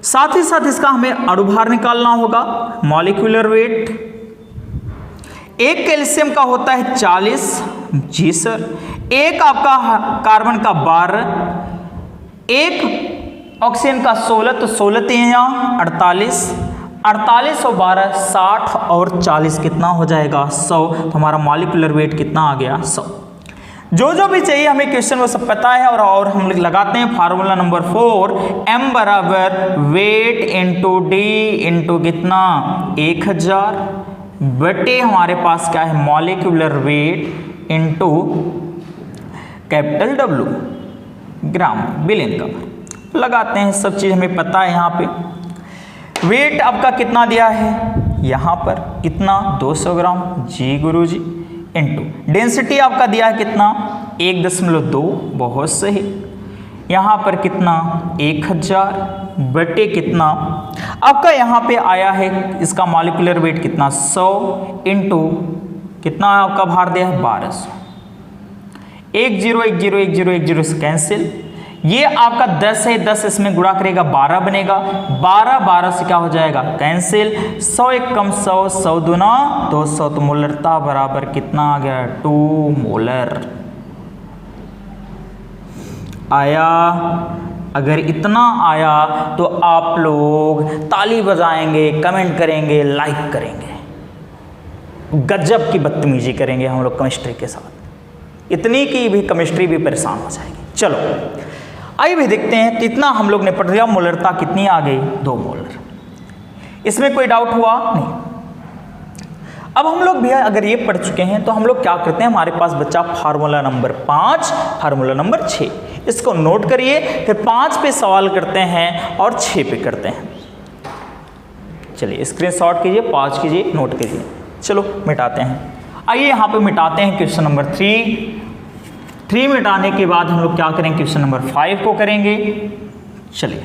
साथ ही साथ इसका हमें अणुभार निकालना होगा, मॉलिक्यूलर वेट। एक कैल्शियम का होता है 40, जी सर, एक आपका कार्बन का 12, एक ऑक्सीजन का 16, तो 16 यहाँ 48, 48 और 12 60 और 40 कितना हो जाएगा 100। तो हमारा मॉलिक्यूलर वेट कितना आ गया 100। जो भी चाहिए हमें क्वेश्चन वो सब पता है, और हम लगाते हैं फार्मूला नंबर 4, m बराबर वेट इंटू डी इंटू कितना 1000 बटे हमारे पास क्या है molecular weight into capital W, ग्राम बिलियन का। लगाते हैं, सब चीज हमें पता है। यहाँ पे वेट आपका कितना दिया है, यहाँ पर कितना 200 ग्राम, जी गुरुजी, इंटू डेंसिटी आपका दिया है कितना 1.2, बहुत सही, यहाँ पर कितना 1000 बटे कितना आपका यहाँ पे आया है, इसका मॉलिक्यूलर वेट कितना 100 इंटू कितना आपका भार दिया है 1200। 1 0 1 0 1 0 1 0 से कैंसिल, ये आपका 10 है, 10 इसमें गुणा करेगा 12 बनेगा, 12 12 से क्या हो जाएगा कैंसिल, 100 एक कम 100, 100 दूना 200, तो मोलरता बराबर कितना आ गया 2 मोलर आया। अगर इतना आया तो आप लोग ताली बजाएंगे, कमेंट करेंगे, लाइक करेंगे। गजब की बदतमीजी करेंगे हम लोग केमिस्ट्री के साथ, इतनी कि भी केमिस्ट्री भी परेशान हो जाएगी। चलो आइए भी देखते हैं। तो इतना हम लोग ने पढ़ लिया। मोलरता कितनी आ गई? 2 मोलर। इसमें कोई डाउट हुआ नहीं। अब हम लोग भी अगर ये पढ़ चुके हैं तो हम लोग क्या करते हैं, हमारे पास बच्चा फार्मूला नंबर 5, फार्मूला नंबर 6, इसको नोट करिए। फिर 5 पे सवाल करते हैं और 6 पे करते हैं। चलिए स्क्रीनशॉट कीजिए, 5 कीजिए, नोट कीजिए। चलो मिटाते हैं। आइए यहाँ पे मिटाते हैं क्वेश्चन नंबर 3 मिटाने के बाद हम लोग क्या करेंगे, क्वेश्चन नंबर 5 को करेंगे। चलिए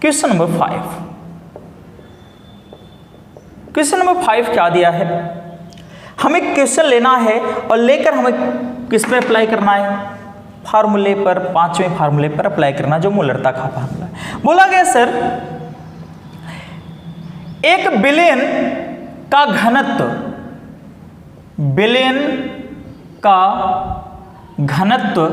क्वेश्चन नंबर 5, क्वेश्चन नंबर 5 क्या दिया है, हमें क्वेश्चन लेना है और लेकर हमें किस पे अप्लाई करना है, फार्मूले पर, 5वें फार्मूले पर अप्लाई करना, जो मोलरता का फार्मूला है। बोला गया सर 1 बिलियन का घनत्व, बिलियन का घनत्व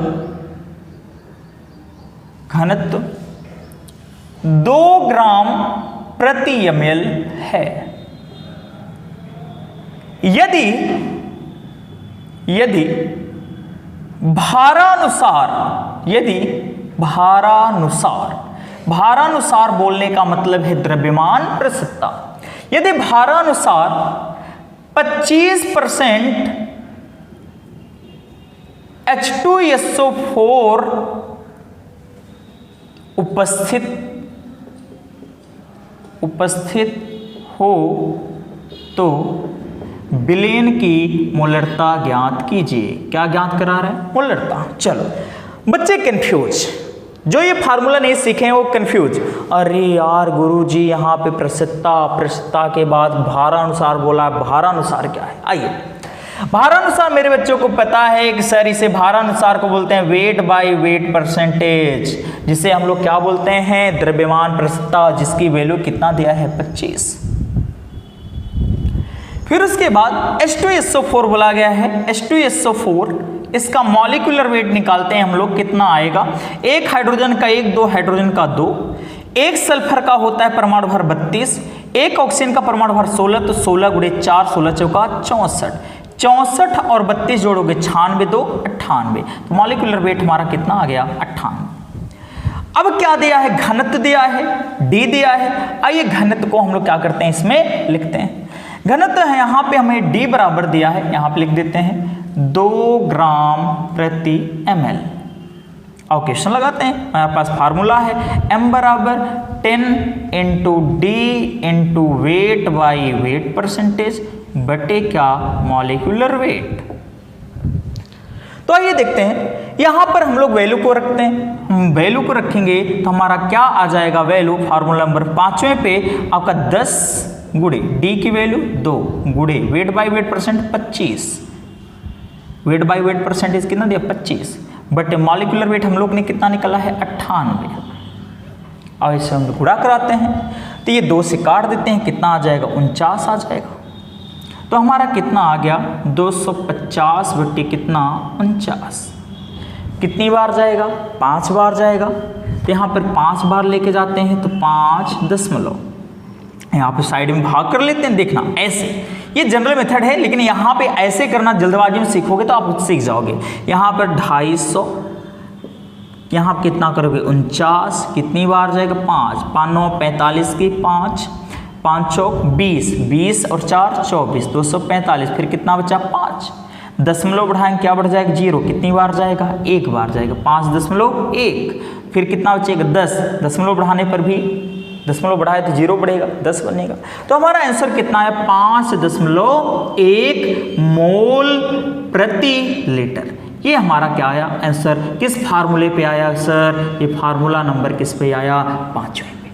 2 ग्राम प्रति ml है। यदि भारानुसार बोलने का मतलब है द्रव्यमान प्रसिद्धता। यदि भारानुसार 25% H2SO4 उपस्थित हो तो बिलियन की मोलरता ज्ञात कीजिए। क्या ज्ञात करा रहा है? मोलरता। चलो बच्चे कंफ्यूज, जो ये फार्मूला नहीं सीखे हैं वो कंफ्यूज, अरे यार गुरुजी यहाँ पे प्रसिद्धता के बाद भारानुसार बोला, भारानुसार क्या है? आइए, भारानुसार मेरे बच्चों को पता है कि सर इसे भारानुसार को बोलते हैं वेट बाय वेट परसेंटेज, जिसे हम लोग क्या बोलते हैं, द्रव्यमान प्रसिद्धता, जिसकी वैल्यू कितना दिया है 25। फिर उसके बाद H2SO4 बोला गया है। H2SO4 इसका मॉलिक्यूलर वेट निकालते हैं हम लोग, कितना आएगा, 1 हाइड्रोजन का 1, 2 हाइड्रोजन का 2, 1 सल्फर का होता है परमाणु भर 32, 1 ऑक्सीजन का परमाणु भर 16, तो 16 गुणे 4, 16 चौका 64, 64 और 32 जोड़ोगे 96, 2 98, तो मॉलिक्यूलर वेट हमारा कितना आ गया 98। अब क्या दिया है, घनत्व दिया है, D दिया है। आइए घनत्व को हम लोग क्या करते हैं, इसमें लिखते हैं। घनत्व है यहाँ पे हमें D बराबर दिया है, यहाँ पे लिख देते हैं 2 ग्राम प्रति ml। और क्वेश्चन लगाते हैं, हमारे पास फार्मूला है m बराबर 10 into D into weight by wait percentage बटे क्या, मॉलिक्यूलर वेट। तो आइए देखते हैं, यहां पर हम लोग वैल्यू को रखते हैं। हम वैल्यू को रखेंगे तो हमारा क्या आ जाएगा, वैल्यू फार्मूला नंबर 5वें पे आपका 10 गुणे डी की वैल्यू 2 गुणे weight by weight percent 25, weight by weight percentage कितना दिया 25, बट मॉलिक्यूलर वेट हम लोग ने कितना निकाला है 98। और इसे हम गुणा कराते हैं तो ये 2 से काट देते हैं, कितना आ जाएगा 49 आ जाएगा। तो हमारा कितना आ गया 250 बट्टे कितना 49। कितनी बार जाएगा, 5 बार जाएगा। तो यहाँ पर 5 बार लेके जाते हैं तो 5 दशमलव, यहाँ पे साइड में भाग कर लेते हैं। देखना ऐसे, ये जनरल मेथड है, लेकिन यहाँ पे ऐसे करना जल्दबाजी में सीखोगे तो आप सीख जाओगे। यहाँ पर 250, यहाँ कितना करोगे 49, कितनी बार जाएगा 5, 5 9 45 की 5, 5 चौक 20, 20 और 4 24, 245। फिर कितना बचा 5, दशमलव बढ़ाएंगे क्या बढ़ जाएगा 0, कितनी बार जाएगा 1 बार जाएगा, 5.1। फिर कितना बचेगा 10, दशमलव बढ़ाने पर भी दशमलव बढ़ाए तो 0 बढ़ेगा, 10 बनेगा। तो हमारा आंसर कितना है 5.1 मोल प्रति लीटर। ये हमारा क्या आया आंसर, किस फार्मूले पे आया सर, ये फार्मूला नंबर किस पे आया 5वें पे।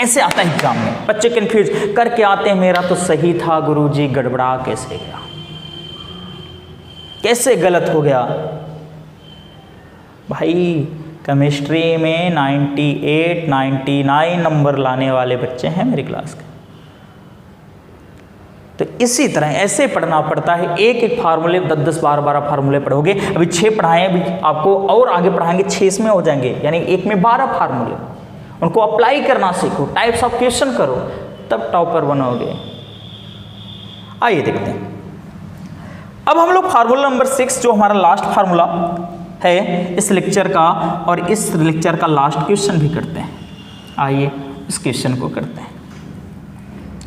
ऐसे आता है एग्जाम में, बच्चे कंफ्यूज करके आते हैं, मेरा तो सही था गुरुजी, गड़बड़ा कैसे गया, कैसे गलत हो गया। भाई केमिस्ट्री में 98 99 नंबर लाने वाले बच्चे हैं मेरी क्लास के। तो इसी तरह ऐसे पढ़ना पड़ता है, एक एक फार्मूले 10-10, 12-12 फार्मूले पढ़ोगे। अभी 6 पढ़ाए, अभी आपको और आगे पढ़ाएंगे 6 इसमें हो जाएंगे, यानी एक में 12 फार्मूले। उनको अप्लाई करना सीखो, टाइप्स ऑफ क्वेश्चन करो, तब टॉपर बनोगे। आइए देखते हैं। अब हम लोग फार्मूला नंबर 6 जो हमारा लास्ट फार्मूला है इस लेक्चर का, और इस लेक्चर का लास्ट क्वेश्चन भी करते हैं। आइए इस क्वेश्चन को करते हैं।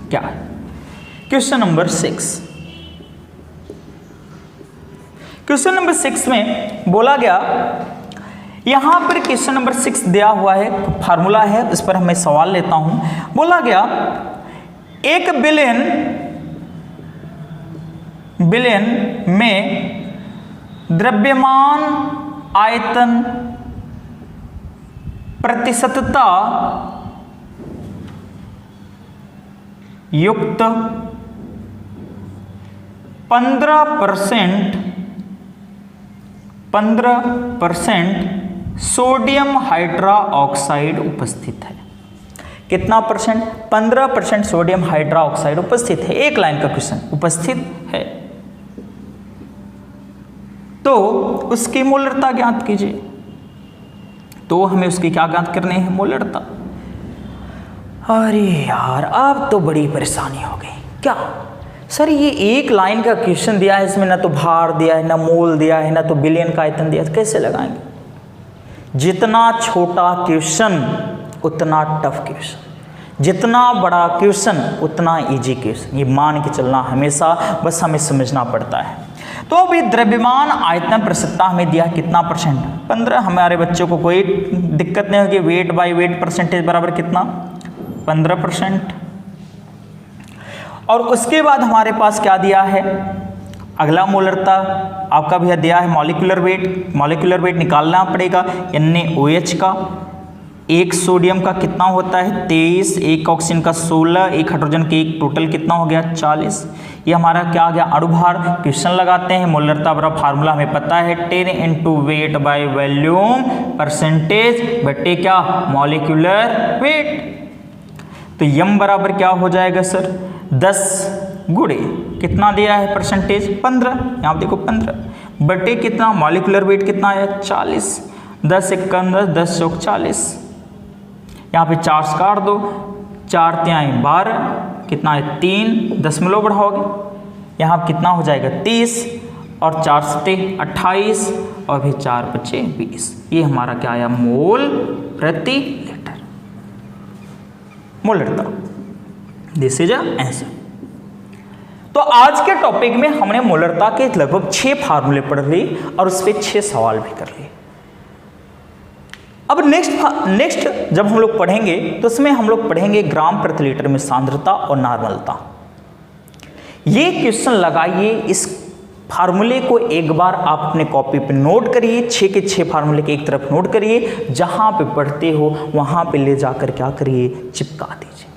क्या है क्वेश्चन नंबर 6? क्वेश्चन नंबर 6 में बोला गया, यहां पर क्वेश्चन नंबर 6 दिया हुआ है, फार्मूला है, इस पर मैं सवाल लेता हूं। बोला गया 1 बिलियन में द्रव्यमान आयतन प्रतिशतता युक्त 15% सोडियम हाइड्रोक्साइड उपस्थित है। कितना परसेंट? 15% सोडियम हाइड्रोक्साइड उपस्थित है। एक लाइन का क्वेश्चन, उपस्थित है। तो उसकी मोलरता ज्ञात कीजिए। तो हमें उसकी क्या ज्ञात करनी है? मोलरता। अरे यार, अब तो बड़ी परेशानी हो गई। क्या सर, ये एक लाइन का क्वेश्चन दिया है, इसमें ना तो भार दिया है, ना मोल दिया है, ना तो बिलियन का आयतन दिया है, तो कैसे लगाएंगे? जितना छोटा क्वेश्चन उतना टफ क्वेश्चन, जितना बड़ा क्वेश्चन उतना इजी क्वेश्चन। ये मान के चलना हमेशा, बस हमें समझना पड़ता है। तो अभी द्रव्यमान आयतन प्रतिशतता हमें दिया कितना परसेंट? 15। हमारे बच्चों को कोई दिक्कत नहीं होगी। वेट बाय वेट परसेंटेज बराबर कितना? 15%। और उसके बाद हमारे पास क्या दिया है? अगला मोलरता आपका भी दिया है मॉलिक्यूलर वेट। मॉलिक्यूलर वेट निकालना पड़ेगा। NaOH का, एक सोडियम का कितना होता है? 23, एक ऑक्सीजन का 16, एक हाइड्रोजन के एक, टोटल कितना हो गया? 40। ये हमारा क्या आ गया? अणुभार। क्वेश्चन लगाते हैं। मोलरता बराबर फार्मूला हमें पता है, 10 × वेट बाय वॉल्यूम परसेंटेज बटे क्या? Molecular weight. तो यम बराबर क्या हो जाएगा सर? 10 गुणे कितना दिया है परसेंटेज? 15। यहाँ देखो 15 बटे कितना? मॉलिक्यूलर वेट कितना है? 40। 10 × 10, 10 × 40। यहाँ पे 4 से काट दो, 4 × 3 = 12, कितना है? 3 दशमलव बढ़ाओगे, यहाँ कितना हो जाएगा? 30, और 4 से 28, और फिर 4 बचे 20। ये हमारा क्या आया? मोल प्रति लीटर। मोलरता। This is answer. तो आज के टॉपिक में हमने मोलरता के लगभग 6 फार्मूले पढ़ लिए और उस पर 6 सवाल भी कर लिए। अब नेक्स्ट जब हम लोग पढ़ेंगे तो उसमें हम लोग पढ़ेंगे ग्राम प्रति लीटर में सांद्रता और नॉर्मलता। ये क्वेश्चन लगाइए, इस फार्मूले को एक बार आप अपने कॉपी पे नोट करिए। 6 के 6 फार्मूले के एक तरफ नोट करिए, जहां पे पढ़ते हो वहां पे ले जाकर क्या करिए? चिपका दीजिए।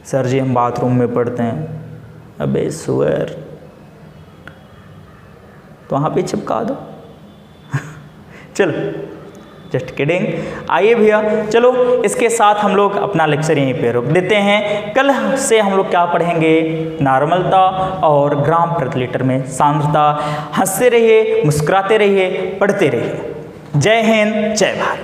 सर जी हम बाथरूम में पढ़ते हैं। अबे सुअर, तो वहां पे चिपका दो। चलो, जस्ट किडिंग। आइए भैया, चलो इसके साथ हम लोग अपना लेक्चर यहीं पे रोक देते हैं। कल से हम लोग क्या पढ़ेंगे? नॉर्मलता और ग्राम प्रति लीटर में सांद्रता। हंसते रहिए, मुस्कुराते रहिए, पढ़ते रहिए। जय हिंद, जय भारत।